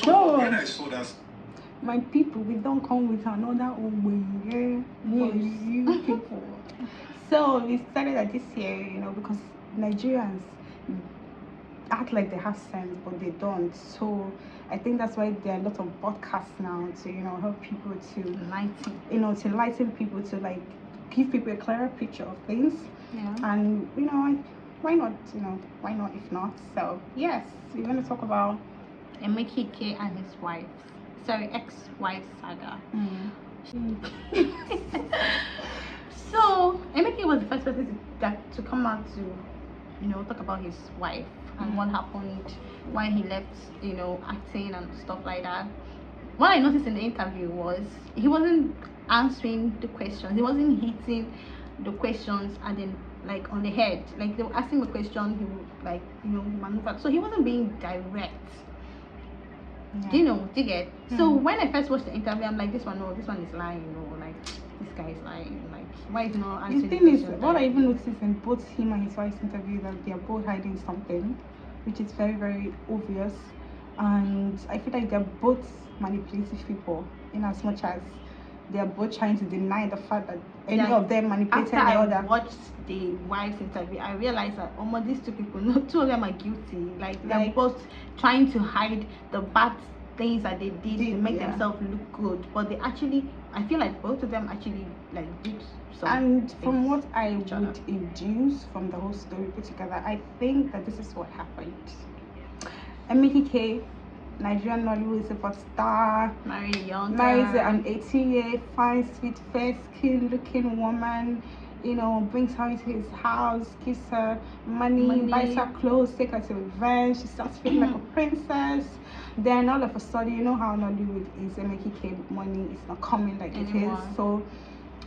So when I saw that, my people, we don't come with another way. You people. So we started that this year, because Nigerians act like they have sense, but they don't. So I think that's why there are a lot of podcasts now to help people to lighten people, to like give people a clearer picture of things. Yeah. And why not? Why not if not? So yes, we're going to talk about Emeka Ike and his wife. Sorry, ex-wife saga. So Emeka was the first person to come out to talk about his wife and what happened, why he left acting and stuff like that. What I noticed in the interview was he wasn't answering the questions, he wasn't hitting the questions and then like on the head, like they were asking a question, he would like maneuver, so he wasn't being direct. Do you get? So when I first watched the interview, I'm like, this one is lying, like this guy is lying, like why is not answering the thing is, what I even noticed in both him and his wife's interview, that they are both hiding something, which is very, very obvious. And I feel like they're both manipulative people, in as much as they're both trying to deny the fact that any of them manipulated the other. After I watched the wife's interview, I realized that these two people, two of them are guilty. Like they're both trying to hide the bad things that they did to make themselves look good, but they actually, I feel like both of them actually like did some. And from what I would induce from the whole story put together, I think that this is what happened. Emeka Ike, Nigerian Nollywood superstar, marries an 18-year fine, sweet, fair skin looking woman, brings her into his house, gives her money, buys her clothes, takes her to events, she starts feeling like a princess. Then all of a sudden, how Nollywood is, Emeka Ike money is not coming like anymore. It is. So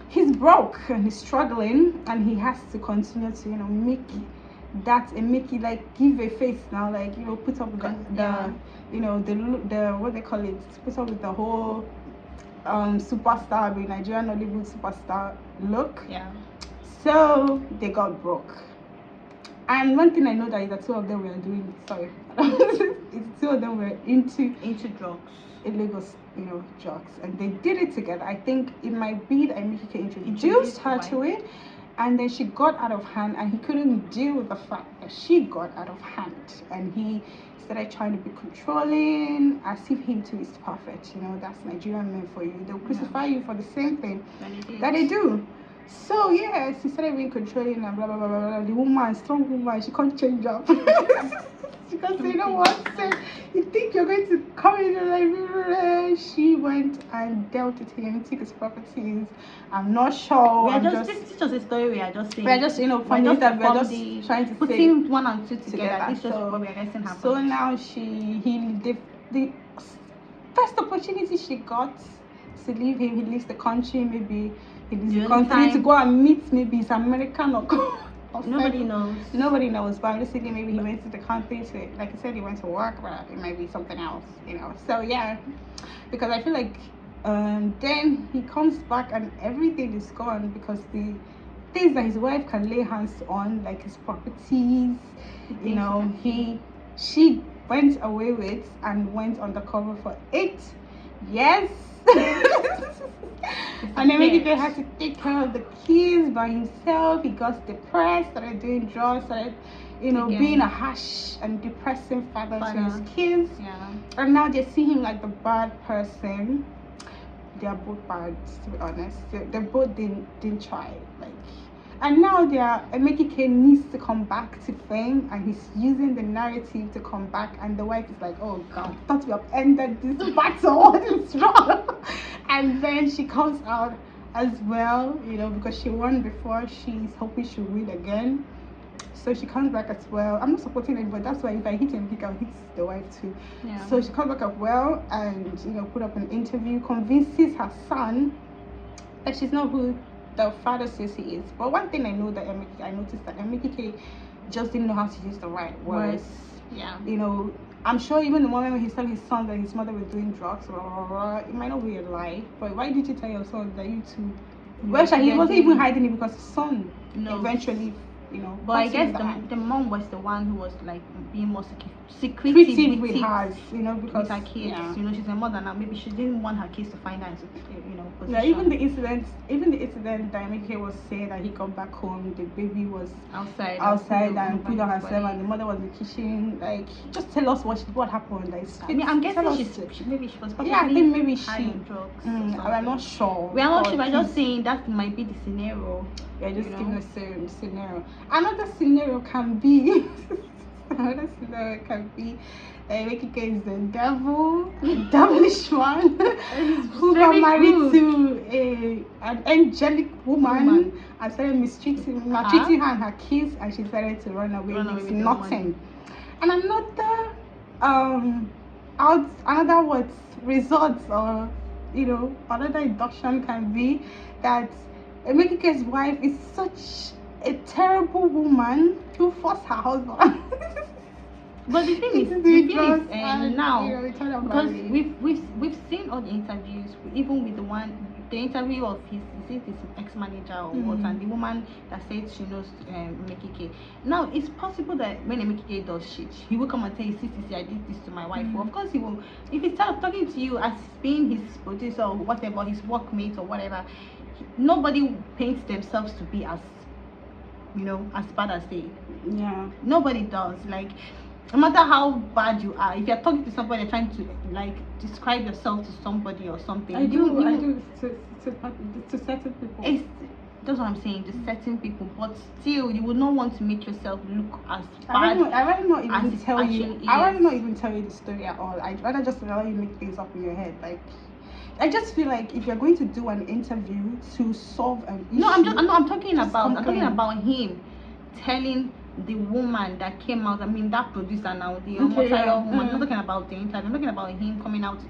he's broke and he's struggling, and he has to continue to make that and make it like give a face now, like put up the what they call it, put up with the whole superstar, the Nigerian Nollywood superstar look. Yeah. So they got broke. And one thing I know that is the two of them were doing, sorry, it's two of them were into drugs, illegal drugs, and they did it together. I think it might be that Emeka introduced her to it, and then she got out of hand, and he couldn't deal with the fact that she got out of hand, and he started trying to be controlling, as if him too is perfect. That's Nigerian men for you. They'll crucify you for the same thing that they do. So yes, he started being controlling and blah blah blah blah. The woman, strong woman, she can't change up. She can't say what? Say, you think you're going to come in like she went and dealt with him, took his properties. I'm not sure. This is just a story we are just saying. We're just from the interview, we're just trying to putting one and two together. This is just what we are guessing happened. So now the first opportunity she got to leave him, he leaves the country, maybe he leaves the country to go and meet maybe his American or nobody knows, but I'm just thinking maybe he went to the country to, like I said, he went to work, but it might be something else, so yeah, because I feel like then he comes back and everything is gone, because the things that his wife can lay hands on, like his properties, she went away with and went undercover for 8 years. And then Emeka had to take care of the kids by himself. He got depressed, started doing drugs, started being a harsh and depressing father to his kids. Yeah. And now they see him like the bad person. They are both bad, to be honest. They both didn't try, and now Emeka Ike needs to come back to fame, and he's using the narrative to come back, and the wife is like, oh God, I thought we have ended this battle, what is wrong? And then she comes out as well, because she won before, she's hoping she'll win again. So she comes back as well. I'm not supporting anybody, that's why if I hit him, I'll hit the wife too. Yeah. So she comes back as well and put up an interview, convinces her son that she's not who the father says he is. But one thing I noticed that Emeka Ike just didn't know how to use the right words. Yeah. I'm sure even the moment when he's telling his son that his mother was doing drugs, it might not be a lie. But why did you tell your son that you two? Well, he wasn't even hiding it, because his son eventually But I guess the mom was the one who was like being more secretive with hers, because with her kids. Yeah. She's a mother now. Maybe she didn't want her kids to find out, position. Yeah, even the incident that Emeka was saying that he got back home, the baby was outside and put on herself, and the mother was in the kitchen. Like, just tell us what happened. Like, I'm guessing maybe she was probably I think maybe high on drugs. I'm not sure. We are not sure. We're just saying that might be the scenario. Yeah, just giving a scenario. Another scenario can be Emeka is the devil, devilish one, who got married to an angelic woman and started maltreating her and her kids, and she started to run away with nothing. And another results, or another induction can be that Emeka's wife is such a terrible woman who forced her husband. But the thing is, now, because we've seen all the interviews, even with the interview of his ex-manager or what, and the woman that said she knows Emeka Ike. Now, it's possible that when Emeka Ike does shit, he will come and tell you, see, I did this to my wife. Well, of course he will. If he starts talking to you as being his producer or whatever, his workmate or whatever, nobody paints themselves to be as bad as they. Yeah. Nobody does. Like, no matter how bad you are, if you're talking to somebody, you're trying to like describe yourself to somebody or something. I do to certain people. That's what I'm saying, to certain people. But still, you would not want to make yourself look as bad. I rather not even tell you. I rather not even tell you the story at all. I'd rather just allow you make things up in your head. Like, I just feel like if you're going to do an interview to solve an issue. No, I'm talking about him telling the woman that came out, that producer now, the woman. I'm not talking about the interview, I'm talking about him coming out,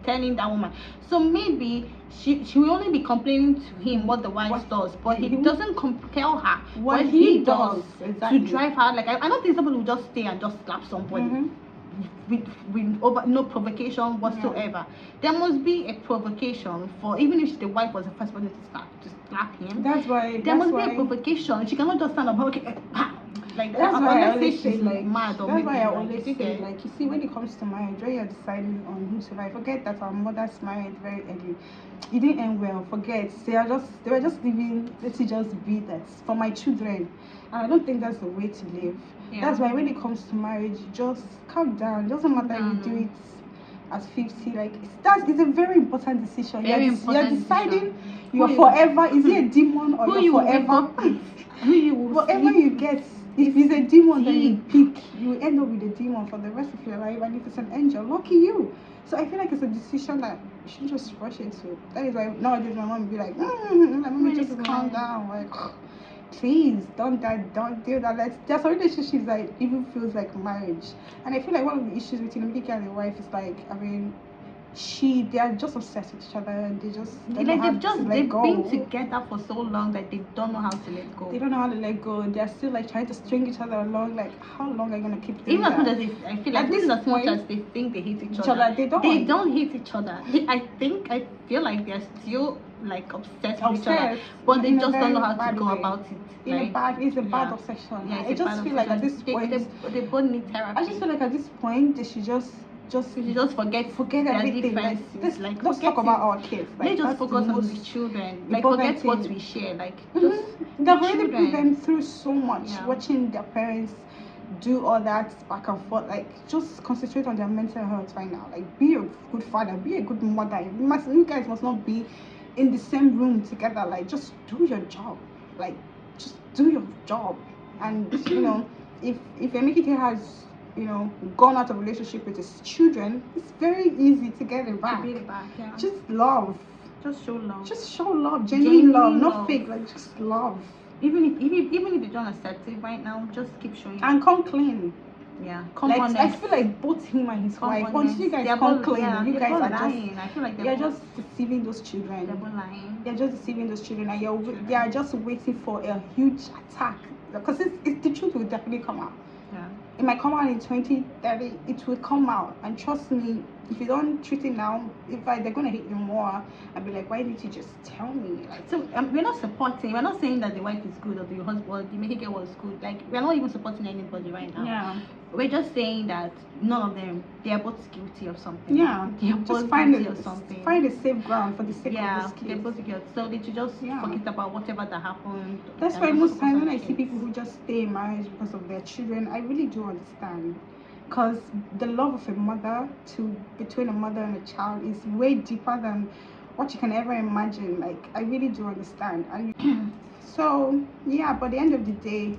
telling that woman. So maybe she will only be complaining to him what the wife does, but he doesn't tell her what he does to drive her. Like, I don't think somebody will just stay and just slap somebody. With no provocation whatsoever. There must be a provocation for, even if the wife was the first person to slap him. That's why there must be a provocation. She cannot just stand up like that's why I always say, like, mad. That's why I always say, like, you see, when it comes to marriage, when you're deciding on who to marry, forget that our mothers married very early. It didn't end well. Forget, they were just living. Let it just be that for my children, and I don't think that's the way to live. Yeah. That's why when it comes to marriage, just calm down. It doesn't matter if you do it at 50. Like, it's a very important decision. You're deciding you're forever. Is he a demon or you're forever? Whatever you get. If it's a demon that you pick, you end up with a demon for the rest of your life. And if it's an angel, lucky you. So I feel like it's a decision that you shouldn't just rush into. That is why nowadays my mom will be like, let me just calm down. Like, please don't do that. There's some relationships that even feels like marriage. And I feel like one of the issues between Emeka and the wife is like, they are just obsessed with each other, and they've been together for so long that they don't know how to let go. They don't know how to let go. They're still like trying to string each other along. Like, how long are you gonna keep doing that? Even as much as I feel like this is as much as they think they hate each other. They don't hate each other. I feel like they're still like obsessed with each other, but they just don't know how to go about it. It's a bad obsession. Yeah, I just feel like at this point they both need therapy. I just feel like at this point they should just forget everything. Let's talk about our kids. Let's just focus on the children. Like, forget what we share. Like, just they've already put them through so much, watching their parents do all that back and forth. Like, just concentrate on their mental health right now. Like, be a good father, be a good mother. You guys must not be in the same room together. Like, just do your job. Like, just do your job. And if Emeka has gone out of relationship with his children, it's very easy to get it back. Just love. Just show love. Just show love. Genuine love, not fake. Like, just love. Even if they don't accept it right now, just keep showing. And come clean. Yeah. Come honest. I feel like both him and his wife, once you guys come clean, you guys are lying. I feel like you're just deceiving those children. They're both lying. They're just deceiving those children, and they are just waiting for a huge attack, because it's the truth will definitely come out. Yeah. it might come out in 2030. It will come out, and trust me, if you don't treat it now, they're gonna hate you more. I'd be like, why didn't you just tell me? Like, so we're not supporting. We're not saying that the wife is good or the husband, or the Mexican girl was good. Like, we're not even supporting anybody right now. Yeah. We're just saying that none of them, they are both guilty of something. Yeah. They are both guilty of something. Find a safe ground for the sake of this they're kids. both guilty. So they should just forget about whatever that happened. That's why most times when I see people who just stay in marriage because of their children, I really do understand. Because the love of a mother between a mother and a child is way deeper than what you can ever imagine. Like, I really do understand. And so yeah, but at the end of the day,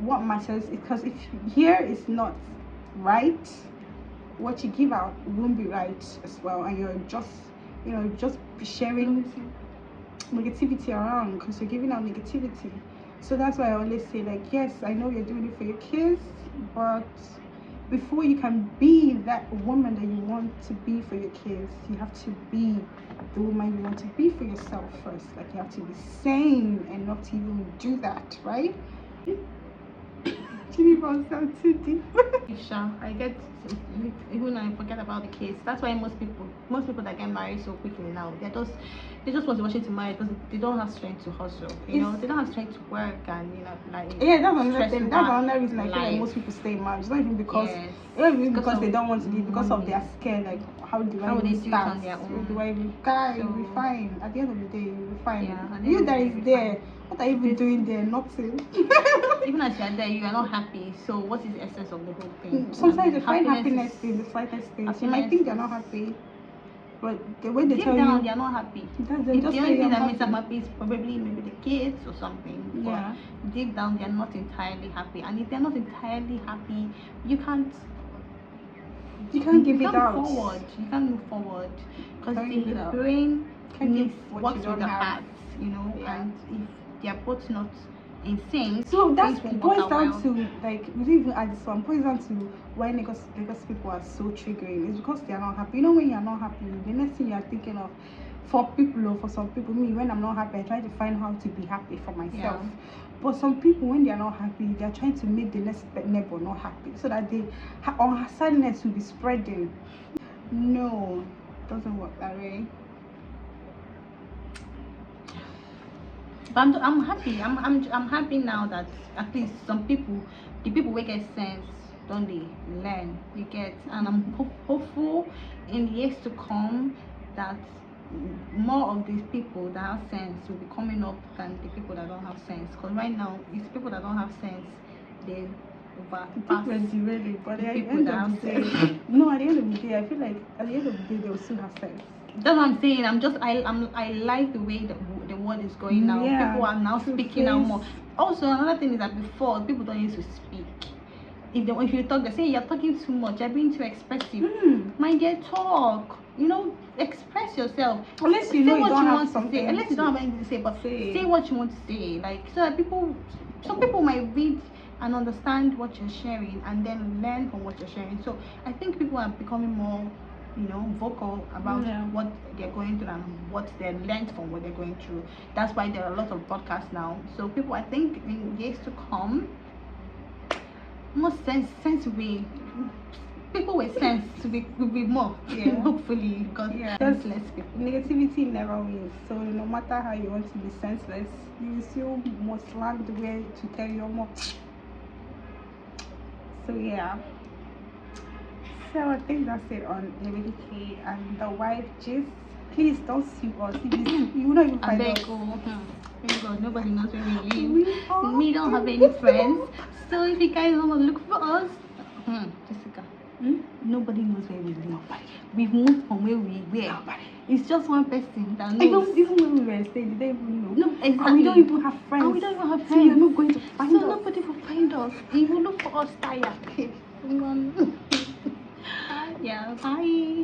what matters is, because if here is not right, what you give out won't be right as well, and you're just sharing negativity around, because you're giving out negativity. So that's why I always say, like, yes, I know you're doing it for your kids, but before you can be that woman that you want to be for your kids, you have to be the woman you want to be for yourself first. Like, you have to be sane enough to even do that, right? Too deep. I get, even I forget about the case. That's why most people that get married so quickly now, they just want to rush into marriage because they don't have strength to hustle. They don't have strength to work, and like, yeah, that's another thing. That's another reason I feel like most people stay in marriage. It's not even because because they don't want to leave, because of they're scared. Like, how do I even start? On their own? Do I even guy? You'll be fine. At the end of the day, you'll be fine. Yeah, you that is there. What are you even doing there? Nothing. Even as you are there, you are not happy. So what is the essence of the whole thing? Sometimes they find happiness in the slightest things. You might think they're not happy, but the way they deep tell down, you, they're not happy. The only thing that makes them happy is probably maybe the kids or something. Yeah. But deep down, they're not entirely happy. And if they're not entirely happy, you can't give it out. You can't move forward, because the brain needs what's with the heart, and if they're both not in sync, so that's boils down to, like, we didn't even add this one, boils down to why Lagos people are so triggering. It's because they are not happy. When you're not happy, the next thing you are thinking of, for people, or for some people, me, when I'm not happy, I try to find how to be happy for myself. But some people, when they are not happy, they are trying to make the next neighbor not happy, so that our sadness will be spreading. No, it doesn't work that way. But I'm happy. I'm happy now that at least some people, the people who get sense, don't they learn? You get, and I'm hopeful in years to come that more of these people that have sense will be coming up than the people that don't have sense. Because right now, it's people that don't have sense, they overpass really, but at the people that have sense. No, at the end of the day, I feel like at the end of the day, they will still have sense. That's what I'm saying. I like the way the world is going now. People are now speaking out more. Also, another thing is that before, people don't used to speak. If you talk, they say you're talking too much, you're being too expressive. Mind dear, talk. Express yourself. Unless you know you don't have something. Unless you don't have anything to say, but say what you want to say. Like, so that some people might read and understand what you're sharing, and then learn from what you're sharing. So I think people are becoming more, vocal about what they're going through and what they learned from what they're going through. That's why there are a lot of podcasts now. So people, I think in years to come, more sense will be, people with sense will be more, hopefully, because senseless people. Negativity never wins. So no matter how you want to be senseless, you still must learn the way to tell your more. So yeah. So I think that's it on Emeka Ike and the wife gist. Please don't sue us. You will not even find us. God, nobody knows where we live. We don't have any friends. So if you guys want to look for us, Jessica, nobody knows where we live. We've moved from where we were. It's just one person that knows. Even when we were staying, they don't even know. No, exactly. And we don't even have friends. So you're not going to find us. So nobody will find us. If you look for us, tired. Yeah, bye.